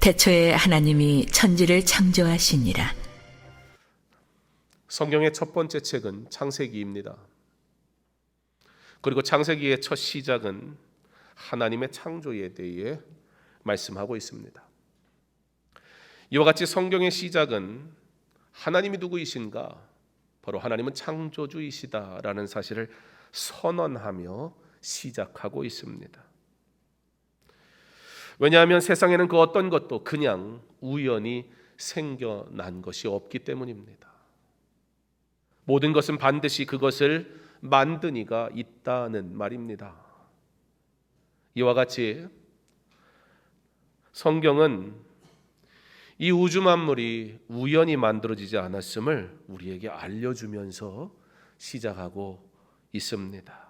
태초에 하나님이 천지를 창조하시니라. 성경의 첫 번째 책은 창세기입니다. 그리고 창세기의 첫 시작은 하나님의 창조에 대해 말씀하고 있습니다. 이와 같이 성경의 시작은 하나님이 누구이신가? 바로 하나님은 창조주이시다라는 사실을 선언하며 시작하고 있습니다. 왜냐하면 세상에는 그 어떤 것도 그냥 우연히 생겨난 것이 없기 때문입니다. 모든 것은 반드시 그것을 만든 이가 있다는 말입니다. 이와 같이 성경은 이 우주 만물이 우연히 만들어지지 않았음을 우리에게 알려주면서 시작하고 있습니다.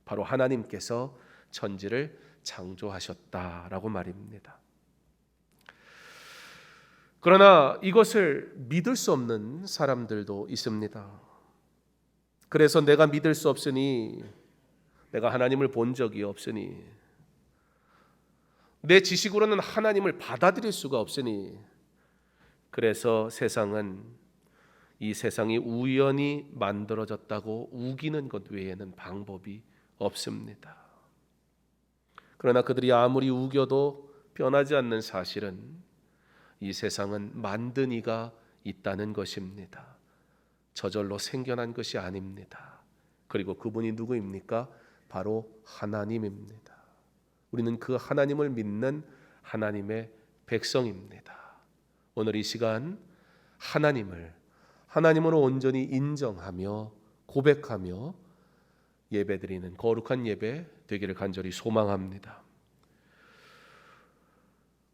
바로 하나님께서 천지를 창조하셨다라고 말입니다. 그러나 이것을 믿을 수 없는 사람들도 있습니다. 그래서 내가 믿을 수 없으니, 내가 하나님을 본 적이 없으니, 내 지식으로는 하나님을 받아들일 수가 없으니, 그래서 이 세상이 우연히 만들어졌다고 우기는 것 외에는 방법이 없습니다. 그러나 그들이 아무리 우겨도 변하지 않는 사실은 이 세상은 만든 이가 있다는 것입니다. 저절로 생겨난 것이 아닙니다. 그리고 그분이 누구입니까? 바로 하나님입니다. 우리는 그 하나님을 믿는 하나님의 백성입니다. 오늘 이 시간 하나님으로 온전히 인정하며 고백하며 예배드리는 거룩한 예배 되기를 간절히 소망합니다.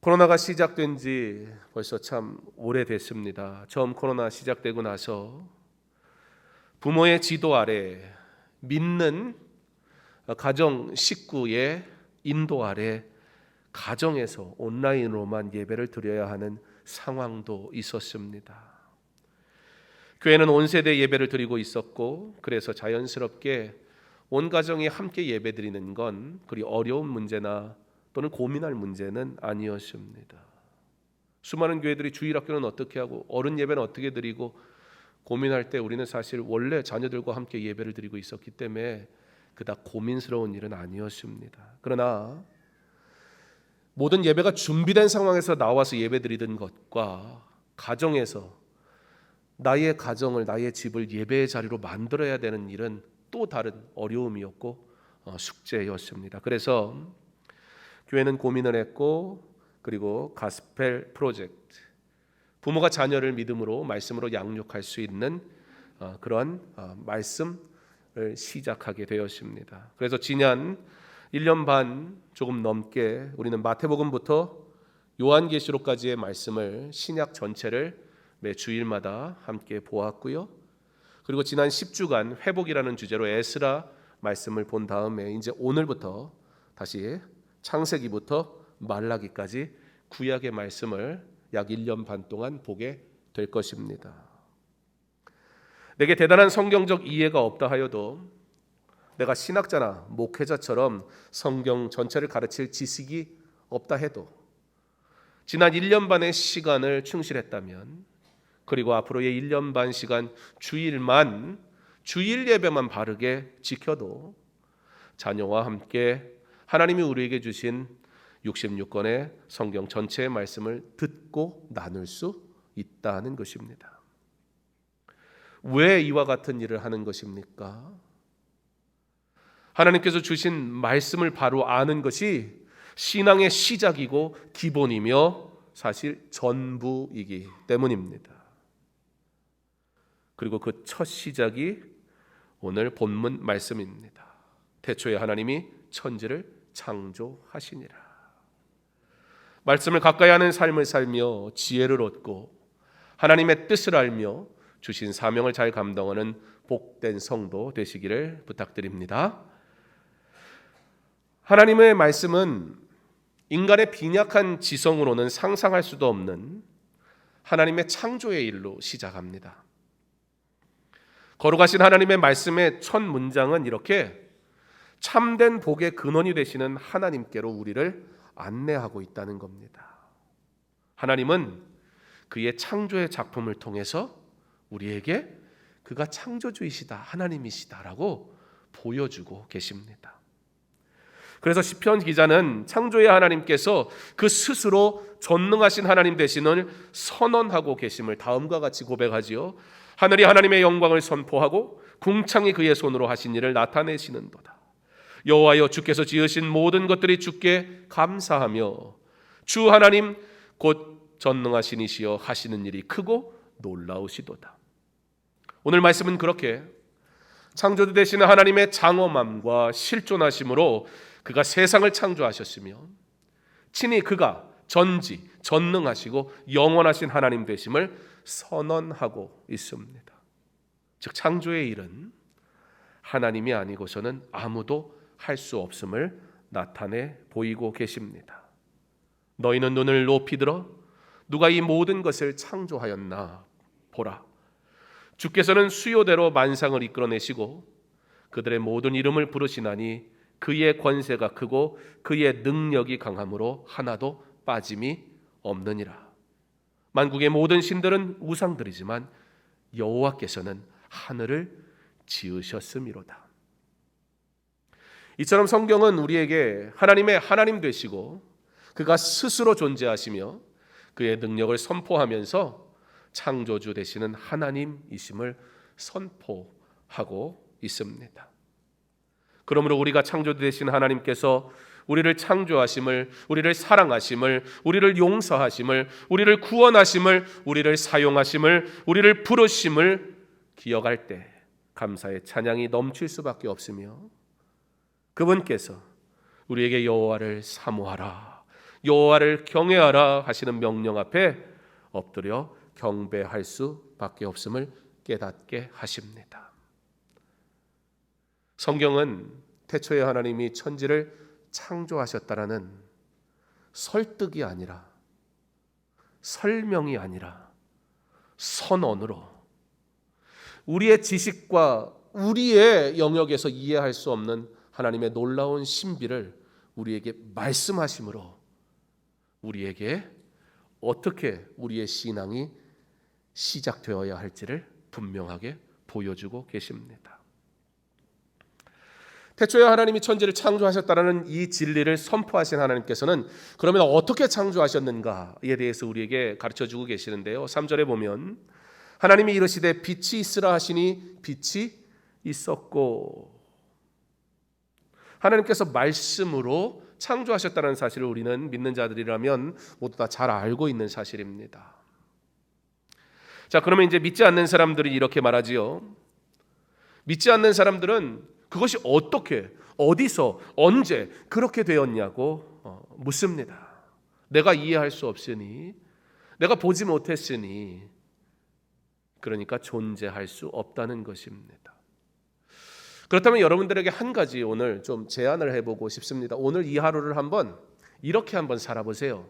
코로나가 시작된 지 벌써 참 오래됐습니다. 처음 코로나 시작되고 나서 부모의 지도 아래, 믿는 가정 식구의 인도 아래 가정에서 온라인으로만 예배를 드려야 하는 상황도 있었습니다. 교회는 온 세대 예배를 드리고 있었고, 그래서 자연스럽게 온 가정이 함께 예배드리는 건 그리 어려운 문제나 또는 고민할 문제는 아니었습니다. 수많은 교회들이 주일학교는 어떻게 하고 어른 예배는 어떻게 드리고 고민할 때 우리는 사실 원래 자녀들과 함께 예배를 드리고 있었기 때문에 그닥 고민스러운 일은 아니었습니다. 그러나 모든 예배가 준비된 상황에서 나와서 예배드리던 것과 가정에서 나의 가정을, 나의 집을 예배의 자리로 만들어야 되는 일은 또 다른 어려움이었고 숙제였습니다. 그래서 교회는 고민을 했고, 그리고 가스펠 프로젝트, 부모가 자녀를 믿음으로 말씀으로 양육할 수 있는 그런 말씀을 시작하게 되었습니다. 그래서 지난 1년 반 조금 넘게 우리는 마태복음부터 요한계시록까지의 말씀을, 신약 전체를 매 주일마다 함께 보았고요. 그리고 지난 10주간 회복이라는 주제로 에스라 말씀을 본 다음에 이제 오늘부터 다시 창세기부터 말라기까지 구약의 말씀을 약 1년 반 동안 보게 될 것입니다. 내게 대단한 성경적 이해가 없다 하여도, 내가 신학자나 목회자처럼 성경 전체를 가르칠 지식이 없다 해도, 지난 1년 반의 시간을 충실했다면, 그리고 앞으로의 1년 반 시간 주일 예배만 바르게 지켜도 자녀와 함께 하나님이 우리에게 주신 66권의 성경 전체의 말씀을 듣고 나눌 수 있다는 것입니다. 왜 이와 같은 일을 하는 것입니까? 하나님께서 주신 말씀을 바로 아는 것이 신앙의 시작이고 기본이며 사실 전부이기 때문입니다. 그리고 그 첫 시작이 오늘 본문 말씀입니다. 태초에 하나님이 천지를 창조하시니라. 말씀을 가까이 하는 삶을 살며 지혜를 얻고 하나님의 뜻을 알며 주신 사명을 잘 감당하는 복된 성도 되시기를 부탁드립니다. 하나님의 말씀은 인간의 빈약한 지성으로는 상상할 수도 없는 하나님의 창조의 일로 시작합니다. 거룩하신 하나님의 말씀의 첫 문장은 이렇게 참된 복의 근원이 되시는 하나님께로 우리를 안내하고 있다는 겁니다. 하나님은 그의 창조의 작품을 통해서 우리에게 그가 창조주이시다, 하나님이시다라고 보여주고 계십니다. 그래서 시편 기자는 창조의 하나님께서 그 스스로 전능하신 하나님 되심을 선언하고 계심을 다음과 같이 고백하지요. 하늘이 하나님의 영광을 선포하고 궁창이 그의 손으로 하신 일을 나타내시는도다. 여호와여, 주께서 지으신 모든 것들이 주께 감사하며 주 하나님 곧 전능하신 이시여 하시는 일이 크고 놀라우시도다. 오늘 말씀은 그렇게 창조주 되시는 하나님의 장엄함과 실존하심으로 그가 세상을 창조하셨으며 친히 그가 전지 전능하시고 영원하신 하나님 되심을 선언하고 있습니다. 즉 창조의 일은 하나님이 아니고서는 아무도 할 수 없음을 나타내 보이고 계십니다. 너희는 눈을 높이 들어 누가 이 모든 것을 창조하였나 보라. 주께서는 수요대로 만상을 이끌어내시고 그들의 모든 이름을 부르시나니 그의 권세가 크고 그의 능력이 강함으로 하나도 빠짐이 없느니라. 만국의 모든 신들은 우상들이지만 여호와께서는 하늘을 지으셨음이로다. 이처럼 성경은 우리에게 하나님의 하나님 되시고 그가 스스로 존재하시며 그의 능력을 선포하면서 창조주 되시는 하나님이심을 선포하고 있습니다. 그러므로 우리가 창조주 되신 하나님께서 우리를 창조하심을, 우리를 사랑하심을, 우리를 용서하심을, 우리를 구원하심을, 우리를 사용하심을, 우리를 부르심을 기억할 때 감사의 찬양이 넘칠 수밖에 없으며 그분께서 우리에게 여호와를 사모하라, 여호와를 경외하라 하시는 명령 앞에 엎드려 경배할 수밖에 없음을 깨닫게 하십니다. 성경은 태초에 하나님이 천지를 창조하셨다라는 설득이 아니라 설명이 아니라 선언으로 우리의 지식과 우리의 영역에서 이해할 수 없는 하나님의 놀라운 신비를 우리에게 말씀하심으로 우리에게 어떻게 우리의 신앙이 시작되어야 할지를 분명하게 보여주고 계십니다. 태초에 하나님이 천지를 창조하셨다는 이 진리를 선포하신 하나님께서는 그러면 어떻게 창조하셨는가에 대해서 우리에게 가르쳐주고 계시는데요. 3절에 보면 하나님이 이르시되 빛이 있으라 하시니 빛이 있었고, 하나님께서 말씀으로 창조하셨다는 사실을 우리는 믿는 자들이라면 모두 다 잘 알고 있는 사실입니다. 자, 그러면 이제 믿지 않는 사람들이 이렇게 말하지요. 믿지 않는 사람들은 그것이 어떻게, 어디서, 언제 그렇게 되었냐고 묻습니다. 내가 이해할 수 없으니, 내가 보지 못했으니, 그러니까 존재할 수 없다는 것입니다. 그렇다면 여러분들에게 한 가지 오늘 좀 제안을 해보고 싶습니다. 오늘 이 하루를 이렇게 한번 살아보세요.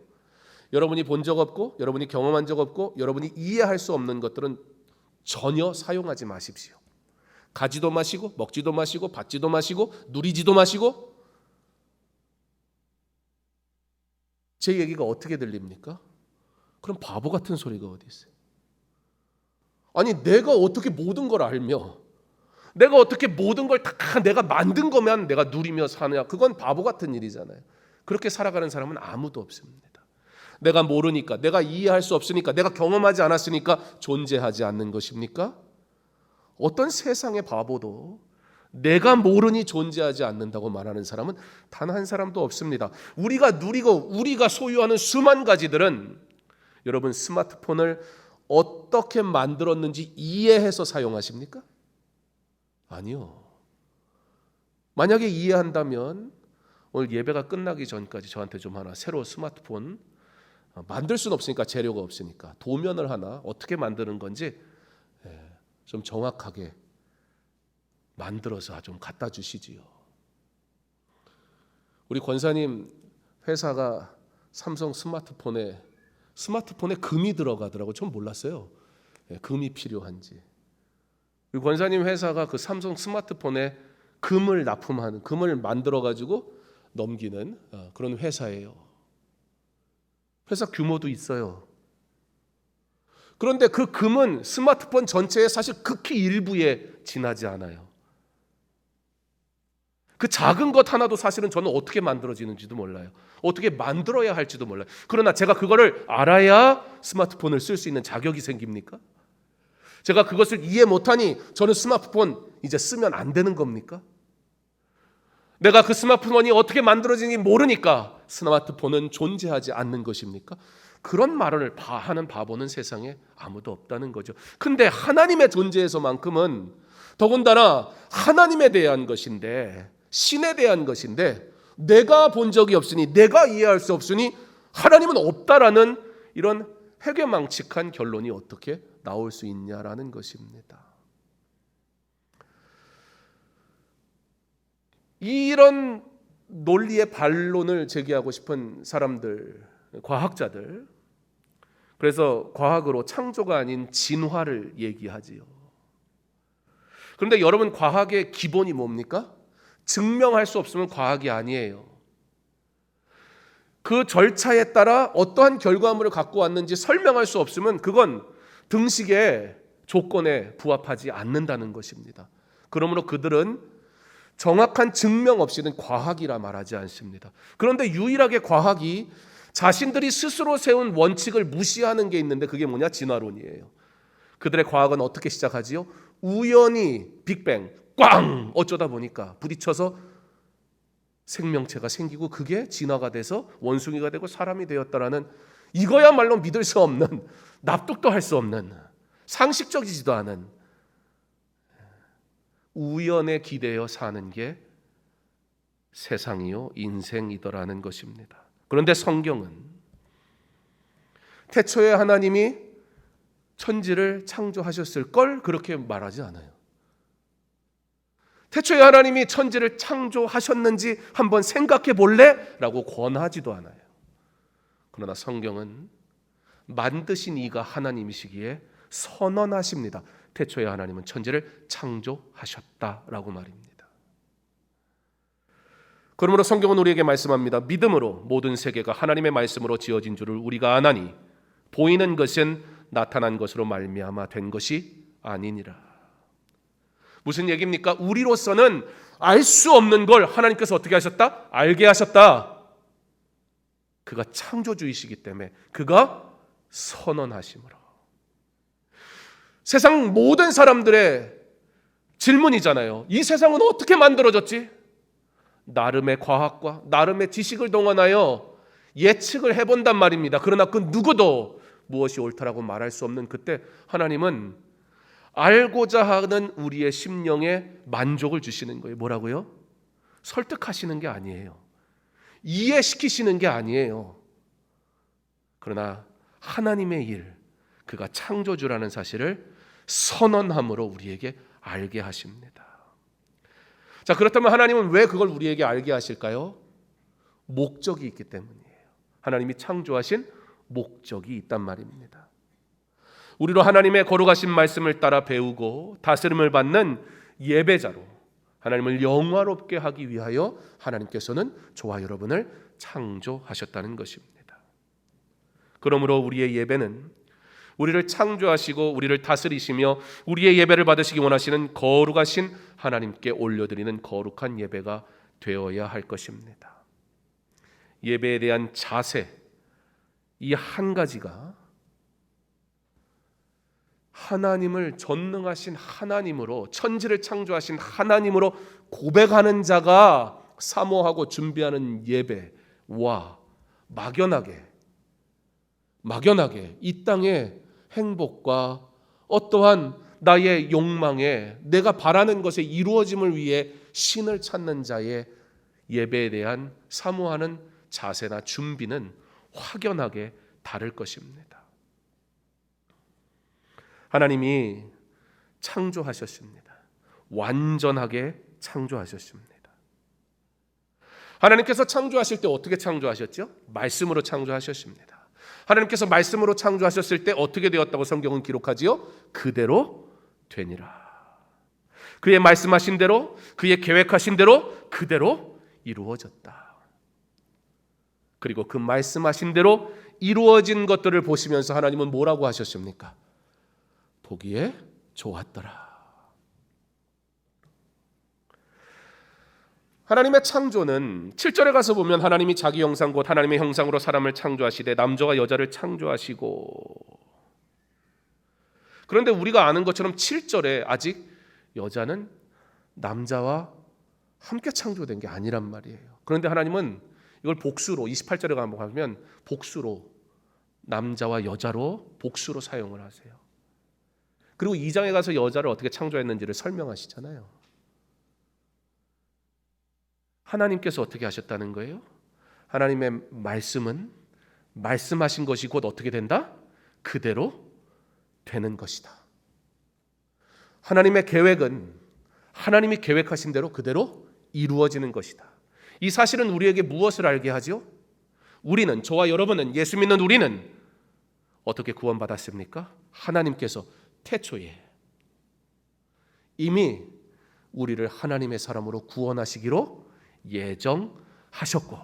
여러분이 본 적 없고, 여러분이 경험한 적 없고, 여러분이 이해할 수 없는 것들은 전혀 사용하지 마십시오. 가지도 마시고, 먹지도 마시고, 받지도 마시고, 누리지도 마시고. 제 얘기가 어떻게 들립니까? 그럼 바보 같은 소리가 어디 있어요? 아니, 내가 어떻게 모든 걸 알며, 내가 어떻게 모든 걸 다 내가 만든 거면 내가 누리며 사느냐? 그건 바보 같은 일이잖아요. 그렇게 살아가는 사람은 아무도 없습니다. 내가 모르니까, 내가 이해할 수 없으니까, 내가 경험하지 않았으니까 존재하지 않는 것입니까? 어떤 세상의 바보도 내가 모르니 존재하지 않는다고 말하는 사람은 단 한 사람도 없습니다. 우리가 누리고 우리가 소유하는 수만 가지들은 여러분 스마트폰을 어떻게 만들었는지 이해해서 사용하십니까? 아니요. 만약에 이해한다면 오늘 예배가 끝나기 전까지 저한테 좀 하나 새로 스마트폰 만들 수는 없으니까, 재료가 없으니까 도면을 하나 어떻게 만드는 건지 좀 정확하게 만들어서 좀 갖다 주시지요. 우리 권사님 회사가 삼성 스마트폰에 금이 들어가더라고요. 전 몰랐어요. 금이 필요한지. 우리 권사님 회사가 그 삼성 스마트폰에 금을 납품하는, 금을 만들어 가지고 넘기는 그런 회사예요. 회사 규모도 있어요. 그런데 그 금은 스마트폰 전체의 사실 극히 일부에 지나지 않아요. 그 작은 것 하나도 사실은 저는 어떻게 만들어지는지도 몰라요. 어떻게 만들어야 할지도 몰라요. 그러나 제가 그거를 알아야 스마트폰을 쓸 수 있는 자격이 생깁니까? 제가 그것을 이해 못하니 저는 스마트폰 이제 쓰면 안 되는 겁니까? 내가 그 스마트폰이 어떻게 만들어지는지 모르니까 스마트폰은 존재하지 않는 것입니까? 그런 말을 하는 바보는 세상에 아무도 없다는 거죠. 근데 하나님의 존재에서만큼은 더군다나 하나님에 대한 것인데, 신에 대한 것인데, 내가 본 적이 없으니, 내가 이해할 수 없으니 하나님은 없다라는 이런 해괴망측한 결론이 어떻게 나올 수 있냐라는 것입니다. 이런 논리의 반론을 제기하고 싶은 사람들, 과학자들, 그래서 과학으로 창조가 아닌 진화를 얘기하지요. 그런데 여러분, 과학의 기본이 뭡니까? 증명할 수 없으면 과학이 아니에요. 그 절차에 따라 어떠한 결과물을 갖고 왔는지 설명할 수 없으면 그건 등식의 조건에 부합하지 않는다는 것입니다. 그러므로 그들은 정확한 증명 없이는 과학이라 말하지 않습니다. 그런데 유일하게 과학이 자신들이 스스로 세운 원칙을 무시하는 게 있는데 그게 뭐냐? 진화론이에요. 그들의 과학은 어떻게 시작하지요? 우연히 빅뱅 꽝 어쩌다 보니까 부딪혀서 생명체가 생기고 그게 진화가 돼서 원숭이가 되고 사람이 되었다라는, 이거야말로 믿을 수 없는, 납득도 할 수 없는, 상식적이지도 않은 우연에 기대어 사는 게 세상이요 인생이더라는 것입니다. 그런데 성경은 태초에 하나님이 천지를 창조하셨을 걸 그렇게 말하지 않아요. 태초에 하나님이 천지를 창조하셨는지 한번 생각해 볼래? 라고 권하지도 않아요. 그러나 성경은 만드신 이가 하나님이시기에 선언하십니다. 태초에 하나님은 천지를 창조하셨다라고 말입니다. 그러므로 성경은 우리에게 말씀합니다. 믿음으로 모든 세계가 하나님의 말씀으로 지어진 줄을 우리가 아나니 보이는 것은 나타난 것으로 말미암아 된 것이 아니니라. 무슨 얘기입니까? 우리로서는 알 수 없는 걸 하나님께서 어떻게 하셨다? 알게 하셨다. 그가 창조주이시기 때문에 그가 선언하심으로. 세상 모든 사람들의 질문이잖아요. 이 세상은 어떻게 만들어졌지? 나름의 과학과 나름의 지식을 동원하여 예측을 해본단 말입니다. 그러나 그 누구도 무엇이 옳다라고 말할 수 없는 그때 하나님은 알고자 하는 우리의 심령에 만족을 주시는 거예요. 뭐라고요? 설득하시는 게 아니에요. 이해시키시는 게 아니에요. 그러나 하나님의 일, 그가 창조주라는 사실을 선언함으로 우리에게 알게 하십니다. 자, 그렇다면 하나님은 왜 그걸 우리에게 알게 하실까요? 목적이 있기 때문이에요. 하나님이 창조하신 목적이 있단 말입니다. 우리로 하나님의 거룩하신 말씀을 따라 배우고 다스림을 받는 예배자로 하나님을 영화롭게 하기 위하여 하나님께서는 저와 여러분을 창조하셨다는 것입니다. 그러므로 우리의 예배는 우리를 창조하시고 우리를 다스리시며 우리의 예배를 받으시기 원하시는 거룩하신 하나님께 올려드리는 거룩한 예배가 되어야 할 것입니다. 예배에 대한 자세, 이 한 가지가 하나님을 전능하신 하나님으로, 천지를 창조하신 하나님으로 고백하는 자가 사모하고 준비하는 예배와 막연하게 이 땅의 행복과 어떠한 나의 욕망에 내가 바라는 것에 이루어짐을 위해 신을 찾는 자의 예배에 대한 사모하는 자세나 준비는 확연하게 다를 것입니다. 하나님이 창조하셨습니다. 완전하게 창조하셨습니다. 하나님께서 창조하실 때 어떻게 창조하셨죠? 말씀으로 창조하셨습니다. 하나님께서 말씀으로 창조하셨을 때 어떻게 되었다고 성경은 기록하지요? 그대로 되니라. 그의 말씀하신 대로, 그의 계획하신 대로 그대로 이루어졌다. 그리고 그 말씀하신 대로 이루어진 것들을 보시면서 하나님은 뭐라고 하셨습니까? 보기에 좋았더라. 하나님의 창조는 7절에 가서 보면 하나님이 자기 형상 곧 하나님의 형상으로 사람을 창조하시되 남자와 여자를 창조하시고, 그런데 우리가 아는 것처럼 7절에 아직 여자는 남자와 함께 창조된 게 아니란 말이에요. 그런데 하나님은 이걸 복수로 28절에 가면 복수로 남자와 여자로 복수로 사용을 하세요. 그리고 2장에 가서 여자를 어떻게 창조했는지를 설명하시잖아요. 하나님께서 어떻게 하셨다는 거예요? 하나님의 말씀은 말씀하신 것이 곧 어떻게 된다? 그대로 되는 것이다. 하나님의 계획은 하나님이 계획하신 대로 그대로 이루어지는 것이다. 이 사실은 우리에게 무엇을 알게 하죠? 우리는, 저와 여러분은, 예수 믿는 우리는 어떻게 구원받았습니까? 하나님께서 태초에 이미 우리를 하나님의 사람으로 구원하시기로 예정하셨고,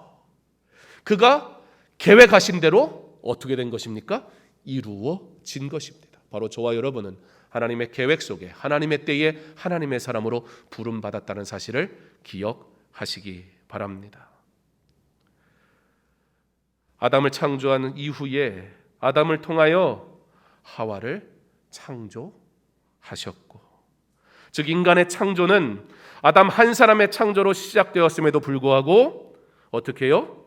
그가 계획하신 대로 어떻게 된 것입니까? 이루어진 것입니다. 바로 저와 여러분은 하나님의 계획 속에 하나님의 때에 하나님의 사람으로 부름받았다는 사실을 기억하시기 바랍니다. 아담을 창조한 이후에 아담을 통하여 하와를 창조하셨고, 즉 인간의 창조는 아담 한 사람의 창조로 시작되었음에도 불구하고 어떻게 해요?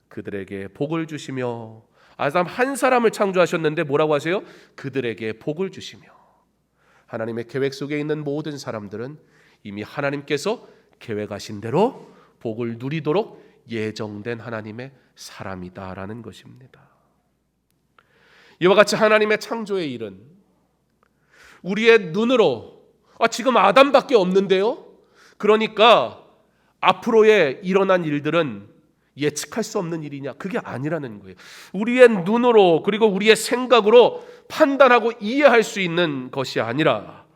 그들에게 복을 주시며, 아담 한 사람을 창조하셨는데 뭐라고 하세요? 그들에게 복을 주시며. 하나님의 계획 속에 있는 모든 사람들은 이미 하나님께서 계획하신 대로 복을 누리도록 예정된 하나님의 사람이다라는 것입니다. 이와 같이 하나님의 창조의 일은 우리의 눈으로 지금 아담밖에 없는데요, 그러니까 앞으로의 일어난 일들은 예측할 수 없는 일이냐, 그게 아니라는 거예요. 우리의 눈으로 그리고 우리의 생각으로 판단하고 이해할 수 있는 것이 아니라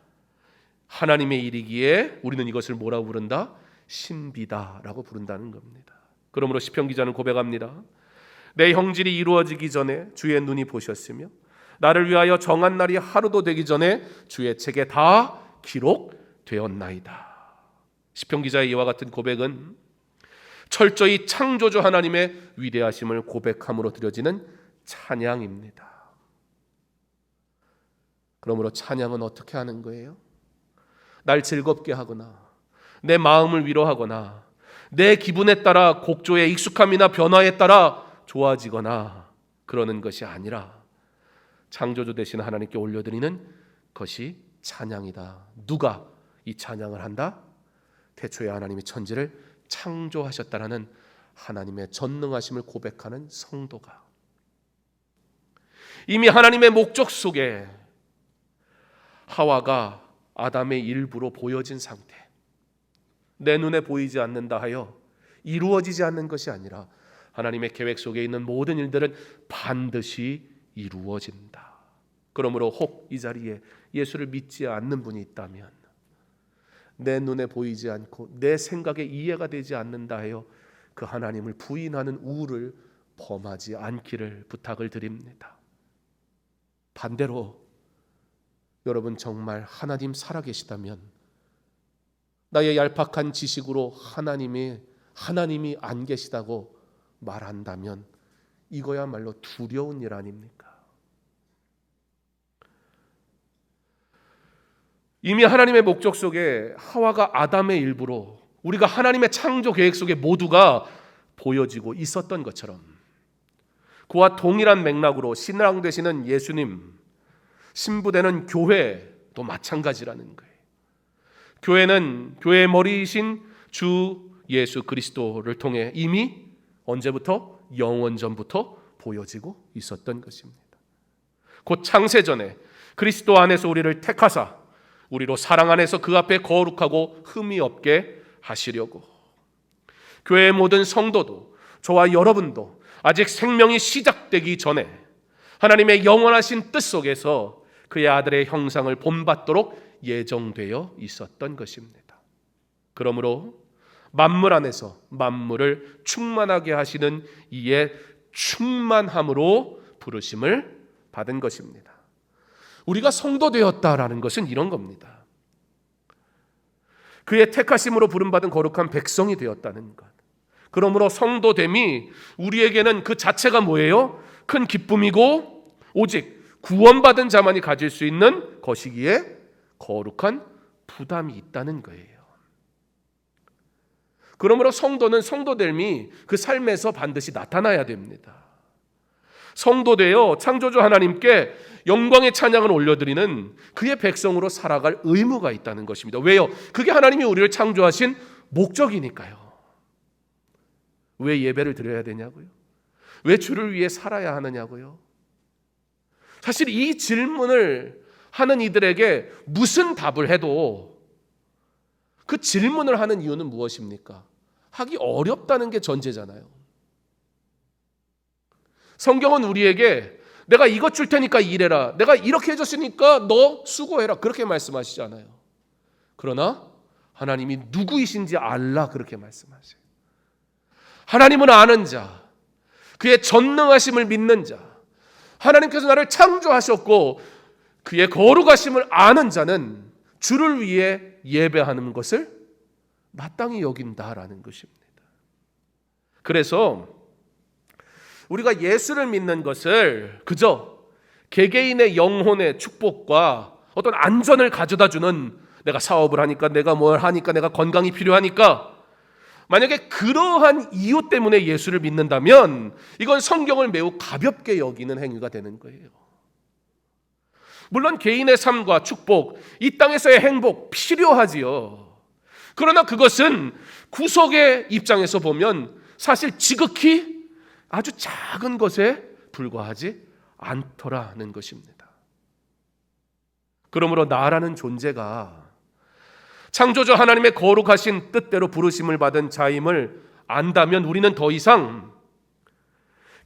하나님의 일이기에 우리는 이것을 뭐라고 부른다? 신비다라고 부른다는 겁니다. 그러므로 시편 기자는 고백합니다. 내 형질이 이루어지기 전에 주의 눈이 보셨으며 나를 위하여 정한 날이 하루도 되기 전에 주의 책에 다 기록되었나이다. 시편 기자의 이와 같은 고백은 철저히 창조주 하나님의 위대하심을 고백함으로 드려지는 찬양입니다. 그러므로 찬양은 어떻게 하는 거예요? 날 즐겁게 하거나 내 마음을 위로하거나 내 기분에 따라 곡조의 익숙함이나 변화에 따라 좋아지거나 그러는 것이 아니라 창조주 되신 하나님께 올려드리는 것이 찬양이다. 누가 이 찬양을 한다? 태초에 하나님이 천지를 창조하셨다라는 하나님의 전능하심을 고백하는 성도가. 이미 하나님의 목적 속에 하와가 아담의 일부로 보여진 상태, 내 눈에 보이지 않는다 하여 이루어지지 않는 것이 아니라 하나님의 계획 속에 있는 모든 일들은 반드시 이루어진다. 그러므로 혹 이 자리에 예수를 믿지 않는 분이 있다면, 내 눈에 보이지 않고 내 생각에 이해가 되지 않는다 하여 그 하나님을 부인하는 우를 범하지 않기를 부탁을 드립니다. 반대로 여러분 정말 하나님 살아계시다면 나의 얄팍한 지식으로 하나님이 안 계시다고 말한다면 이거야말로 두려운 일 아닙니까? 이미 하나님의 목적 속에 하와가 아담의 일부로 우리가 하나님의 창조 계획 속에 모두가 보여지고 있었던 것처럼 그와 동일한 맥락으로 신랑 되시는 예수님, 신부되는 교회도 마찬가지라는 거예요. 교회는 교회의 머리이신 주 예수 그리스도를 통해 이미 언제부터? 영원전부터 보여지고 있었던 것입니다. 곧 창세전에 그리스도 안에서 우리를 택하사 우리로 사랑 안에서 그 앞에 거룩하고 흠이 없게 하시려고, 교회의 모든 성도도 저와 여러분도 아직 생명이 시작되기 전에 하나님의 영원하신 뜻 속에서 그의 아들의 형상을 본받도록 예정되어 있었던 것입니다. 그러므로 만물 안에서 만물을 충만하게 하시는 이의 충만함으로 부르심을 받은 것입니다. 우리가 성도 되었다라는 것은 이런 겁니다. 그의 택하심으로 부름받은 거룩한 백성이 되었다는 것. 그러므로 성도됨이 우리에게는 그 자체가 뭐예요? 큰 기쁨이고 오직 구원받은 자만이 가질 수 있는 것이기에 거룩한 부담이 있다는 거예요. 그러므로 성도는 성도됨이 그 삶에서 반드시 나타나야 됩니다. 성도되어 창조주 하나님께 영광의 찬양을 올려드리는 그의 백성으로 살아갈 의무가 있다는 것입니다. 왜요? 그게 하나님이 우리를 창조하신 목적이니까요. 왜 예배를 드려야 되냐고요? 왜 주를 위해 살아야 하느냐고요? 사실 이 질문을 하는 이들에게 무슨 답을 해도 그 질문을 하는 이유는 무엇입니까? 하기 어렵다는 게 전제잖아요. 성경은 우리에게 내가 이것 줄 테니까 일해라, 내가 이렇게 해줬으니까 너 수고해라, 그렇게 말씀하시지 않아요. 그러나 하나님이 누구이신지 알라, 그렇게 말씀하세요. 하나님은 아는 자, 그의 전능하심을 믿는 자, 하나님께서 나를 창조하셨고 그의 거룩하심을 아는 자는 주를 위해 예배하는 것을 마땅히 여긴다라는 것입니다. 그래서 우리가 예수를 믿는 것을 그저 개개인의 영혼의 축복과 어떤 안전을 가져다주는, 내가 사업을 하니까, 내가 뭘 하니까, 내가 건강이 필요하니까, 만약에 그러한 이유 때문에 예수를 믿는다면 이건 성경을 매우 가볍게 여기는 행위가 되는 거예요. 물론 개인의 삶과 축복, 이 땅에서의 행복 필요하지요. 그러나 그것은 구속의 입장에서 보면 사실 지극히 아주 작은 것에 불과하지 않더라는 것입니다. 그러므로 나라는 존재가 창조주 하나님의 거룩하신 뜻대로 부르심을 받은 자임을 안다면 우리는 더 이상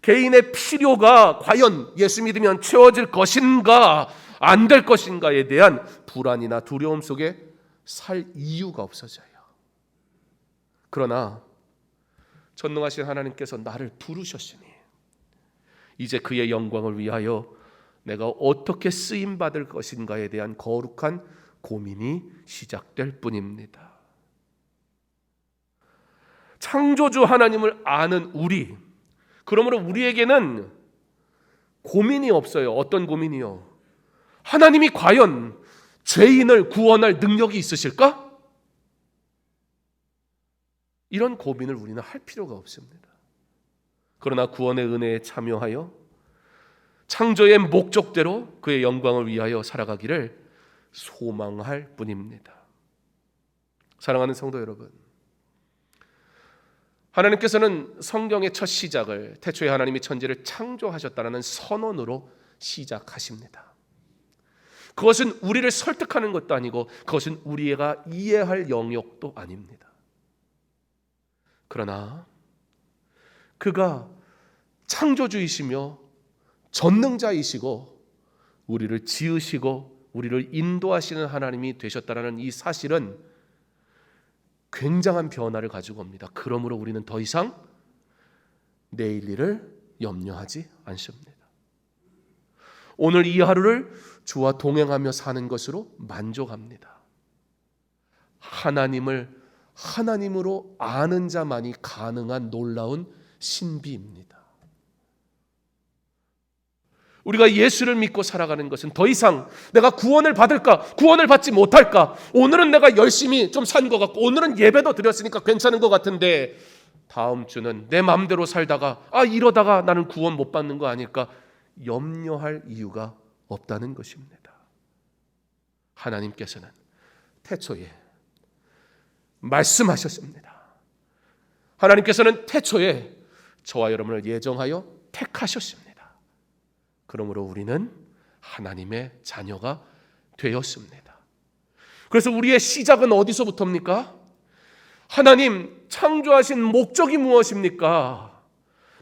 개인의 필요가 과연 예수 믿으면 채워질 것인가 안 될 것인가에 대한 불안이나 두려움 속에 살 이유가 없어져요. 그러나 전능하신 하나님께서 나를 부르셨으니 이제 그의 영광을 위하여 내가 어떻게 쓰임받을 것인가에 대한 거룩한 고민이 시작될 뿐입니다. 창조주 하나님을 아는 우리, 그러므로 우리에게는 고민이 없어요. 어떤 고민이요? 하나님이 과연 죄인을 구원할 능력이 있으실까? 이런 고민을 우리는 할 필요가 없습니다. 그러나 구원의 은혜에 참여하여 창조의 목적대로 그의 영광을 위하여 살아가기를 소망할 뿐입니다. 사랑하는 성도 여러분, 하나님께서는 성경의 첫 시작을 태초에 하나님이 천지를 창조하셨다는 선언으로 시작하십니다. 그것은 우리를 설득하는 것도 아니고 그것은 우리가 이해할 영역도 아닙니다. 그러나 그가 창조주이시며 전능자이시고 우리를 지으시고 우리를 인도하시는 하나님이 되셨다는 이 사실은 굉장한 변화를 가지고 옵니다. 그러므로 우리는 더 이상 내일 일을 염려하지 않습니다. 오늘 이 하루를 주와 동행하며 사는 것으로 만족합니다. 하나님을 하나님으로 아는 자만이 가능한 놀라운 신비입니다. 우리가 예수를 믿고 살아가는 것은 더 이상 내가 구원을 받을까, 구원을 받지 못할까, 오늘은 내가 열심히 좀 산 것 같고 오늘은 예배도 드렸으니까 괜찮은 것 같은데 다음 주는 내 마음대로 살다가 이러다가 나는 구원 못 받는 거 아닐까 염려할 이유가 없다는 것입니다. 하나님께서는 태초에 말씀하셨습니다. 하나님께서는 태초에 저와 여러분을 예정하여 택하셨습니다. 그러므로 우리는 하나님의 자녀가 되었습니다. 그래서 우리의 시작은 어디서부터입니까? 하나님 창조하신 목적이 무엇입니까?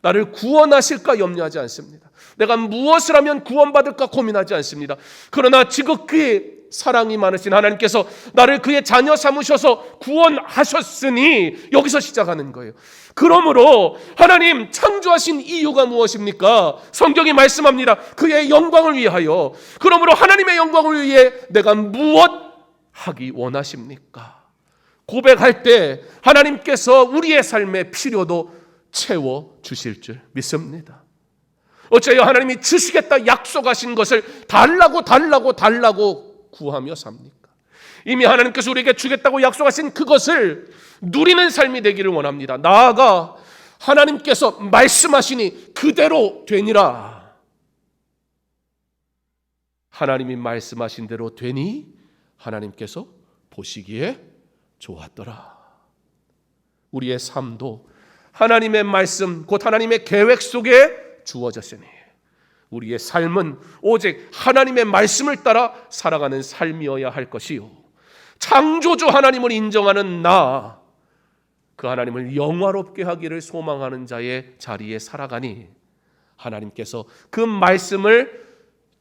나를 구원하실까 염려하지 않습니다. 내가 무엇을 하면 구원받을까 고민하지 않습니다. 그러나 지극히 사랑이 많으신 하나님께서 나를 그의 자녀 삼으셔서 구원하셨으니 여기서 시작하는 거예요. 그러므로 하나님 창조하신 이유가 무엇입니까? 성경이 말씀합니다. 그의 영광을 위하여. 그러므로 하나님의 영광을 위해 내가 무엇 하기 원하십니까? 고백할 때 하나님께서 우리의 삶의 필요도 채워주실 줄 믿습니다. 어째요 하나님이 주시겠다 약속하신 것을 달라고 구하며 삽니까? 이미 하나님께서 우리에게 주겠다고 약속하신 그것을 누리는 삶이 되기를 원합니다. 나아가 하나님께서 말씀하시니 그대로 되니라. 하나님이 말씀하신 대로 되니 하나님께서 보시기에 좋았더라. 우리의 삶도 하나님의 말씀 곧 하나님의 계획 속에 주어졌으니 우리의 삶은 오직 하나님의 말씀을 따라 살아가는 삶이어야 할 것이요, 창조주 하나님을 인정하는 나, 그 하나님을 영화롭게 하기를 소망하는 자의 자리에 살아가니 하나님께서 그 말씀을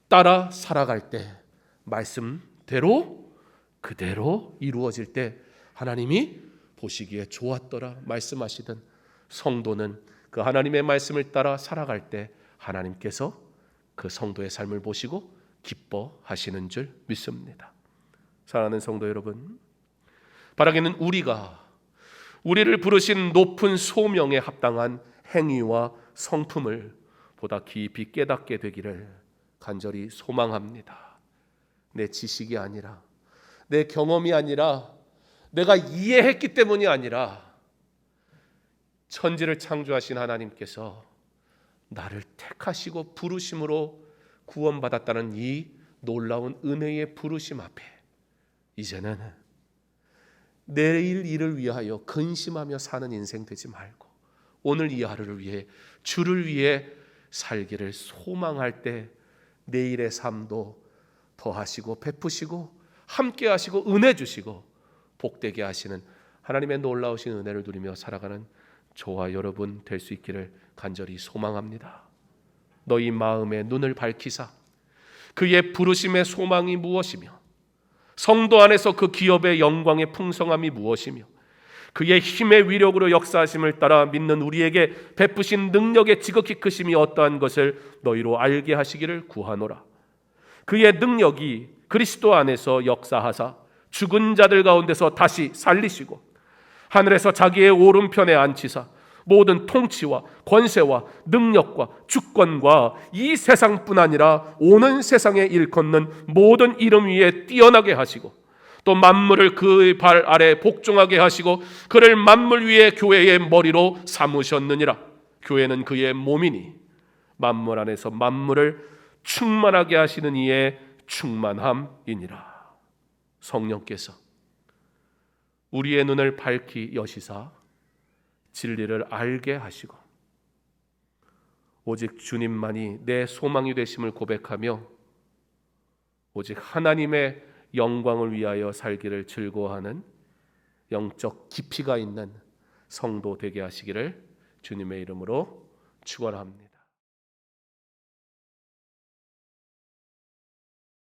따라 살아갈 때 말씀대로 그대로 이루어질 때 하나님이 보시기에 좋았더라 말씀하시던 성도는 그 하나님의 말씀을 따라 살아갈 때 하나님께서 그 성도의 삶을 보시고 기뻐하시는 줄 믿습니다. 사랑하는 성도 여러분, 바라기는 우리를 부르신 높은 소명에 합당한 행위와 성품을 보다 깊이 깨닫게 되기를 간절히 소망합니다. 내 지식이 아니라, 내 경험이 아니라, 내가 이해했기 때문이 아니라 천지를 창조하신 하나님께서 나를 택하시고 부르심으로 구원받았다는 이 놀라운 은혜의 부르심 앞에 이제는 내일 일을 위하여 근심하며 사는 인생 되지 말고 오늘 이 하루를 위해 주를 위해 살기를 소망할 때 내일의 삶도 더하시고 베푸시고 함께 하시고 은혜 주시고 복되게 하시는 하나님의 놀라우신 은혜를 누리며 살아가는 저와 여러분 될 수 있기를 간절히 소망합니다. 너희 마음의 눈을 밝히사 그의 부르심의 소망이 무엇이며 성도 안에서 그 기업의 영광의 풍성함이 무엇이며 그의 힘의 위력으로 역사하심을 따라 믿는 우리에게 베푸신 능력의 지극히 크심이 어떠한 것을 너희로 알게 하시기를 구하노라. 그의 능력이 그리스도 안에서 역사하사 죽은 자들 가운데서 다시 살리시고 하늘에서 자기의 오른편에 앉히사 모든 통치와 권세와 능력과 주권과 이 세상뿐 아니라 오는 세상에 일컫는 모든 이름 위에 뛰어나게 하시고 또 만물을 그의 발 아래 복종하게 하시고 그를 만물 위에 교회의 머리로 삼으셨느니라. 교회는 그의 몸이니 만물 안에서 만물을 충만하게 하시는 이의 충만함이니라. 성령께서 우리의 눈을 밝히 여시사 진리를 알게 하시고 오직 주님만이 내 소망이 되심을 고백하며 오직 하나님의 영광을 위하여 살기를 즐거워하는 영적 깊이가 있는 성도 되게 하시기를 주님의 이름으로 축원합니다.